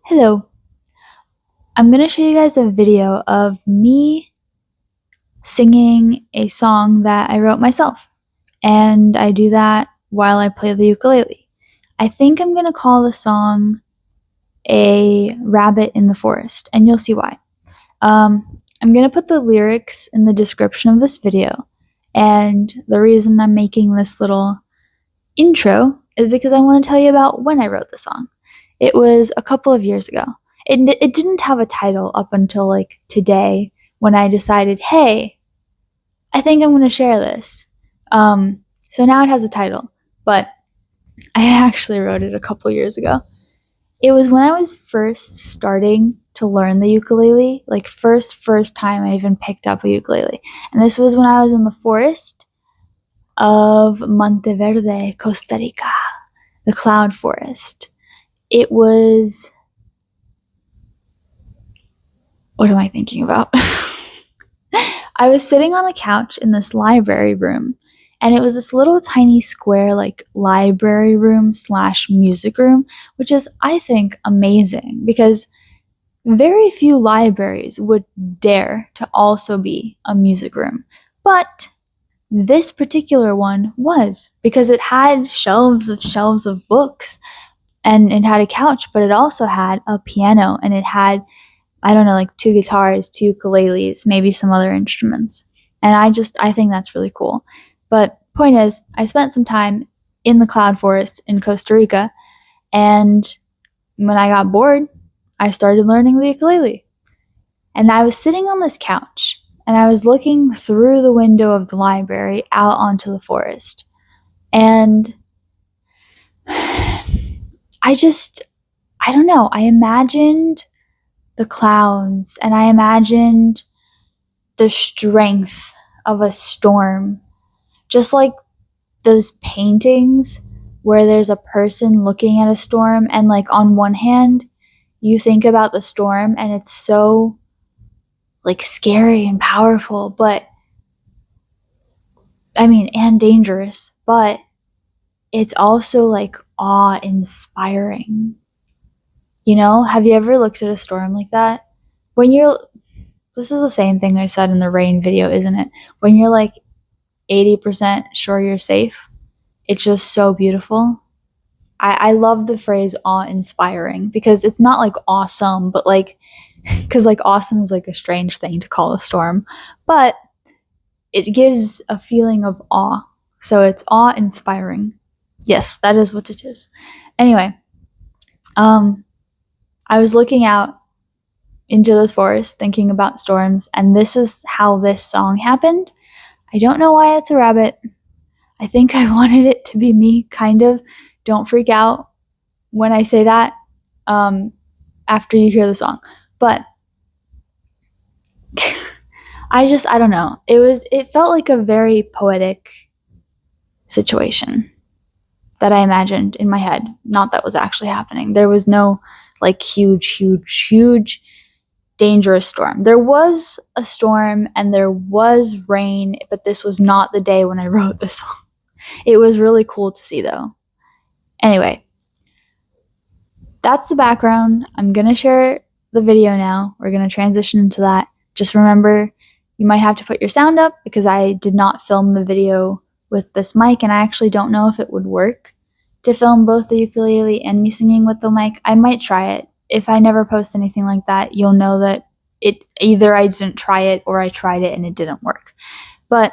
Hello, I'm going to show you guys a video of me singing a song that I wrote myself. And I do that while I play the ukulele. I think I'm going to call the song A Rabbit in the Forest, and you'll see why. I'm going to put the lyrics in the description of this video. And the reason I'm making this little intro is because I want to tell you about when I wrote the song. It was a couple of years ago. It didn't have a title up until like today when I decided, hey, I think I'm going to share this. So now it has a title, but I actually wrote it a couple years ago. It was when I was first starting to learn the ukulele, like first time I even picked up a ukulele. And this was when I was in the forest of Monteverde, Costa Rica, the cloud forest. It was... What am I thinking about? I was sitting on the couch in this library room, and it was this little tiny square, like library room / music room, which is, I think, amazing because very few libraries would dare to also be a music room. But this particular one was, because it had shelves of books, and it had a couch, but it also had a piano, and it had, I don't know, like 2 guitars, 2 ukuleles, maybe some other instruments. And I think that's really cool. But point is, I spent some time in the cloud forest in Costa Rica, and when I got bored, I started learning the ukulele. And I was sitting on this couch, and I was looking through the window of the library out onto the forest. And I don't know, I imagined the clouds, and I imagined the strength of a storm, just like those paintings where there's a person looking at a storm, and like on one hand you think about the storm and it's so like scary and powerful, but and dangerous, but it's also like awe-inspiring. You know, have you ever looked at a storm like that? This is the same thing I said in the rain video, isn't it? When you're like 80% sure you're safe, it's just so beautiful. I love the phrase awe-inspiring because it's not like awesome, but like, because like awesome is like a strange thing to call a storm, but it gives a feeling of awe. So it's awe-inspiring. Yes, that is what it is. Anyway, I was looking out into this forest thinking about storms, and this is how this song happened. I don't know why it's a rabbit. I think I wanted it to be me, kind of. Don't freak out when I say that after you hear the song. But I don't know. It felt like a very poetic situation that I imagined in my head. Not that was actually happening. There was no like huge dangerous storm. There was a storm and there was rain, but this was not the day when I wrote the song. It was really cool to see though. Anyway, that's the background. I'm gonna share the video now. We're gonna transition into that. Just remember, you might have to put your sound up because I did not film the video with this mic, and I actually don't know if it would work to film both the ukulele and me singing with the mic. I might try it. If I never post anything like that, you'll know that either I didn't try it or I tried it and it didn't work. But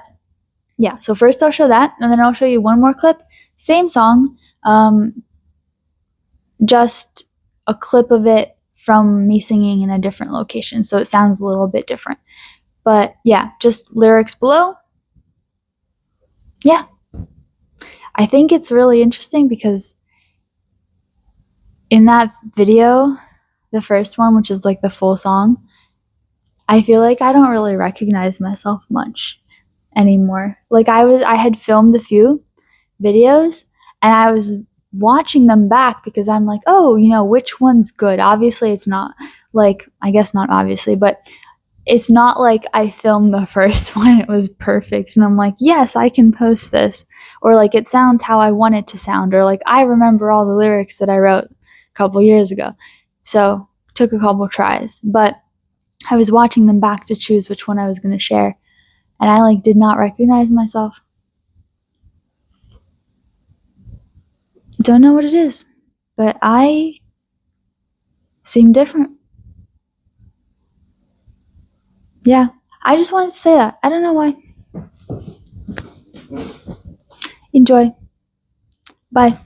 yeah, so first I'll show that, and then I'll show you one more clip. Same song, just a clip of it from me singing in a different location, so it sounds a little bit different. But yeah, just lyrics below. Yeah. I think it's really interesting because in that video, the first one, which is like the full song, I feel like I don't really recognize myself much anymore. Like I had filmed a few videos and I was watching them back because I'm like, oh, you know, which one's good? Obviously it's not like, I guess not obviously, but it's not like I filmed the first one, it was perfect, and I'm like, yes, I can post this, or like it sounds how I want it to sound, or like I remember all the lyrics that I wrote a couple years ago. So took a couple tries, but I was watching them back to choose which one I was going to share, and I did not recognize myself. Don't know what it is, but I seem different. Yeah, I just wanted to say that. I don't know why. Enjoy. Bye.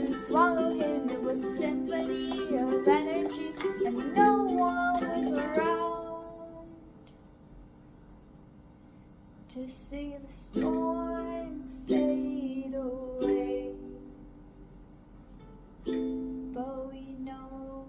to swallow him. It was a symphony of energy, and no one was around to see the storm fade away. But we know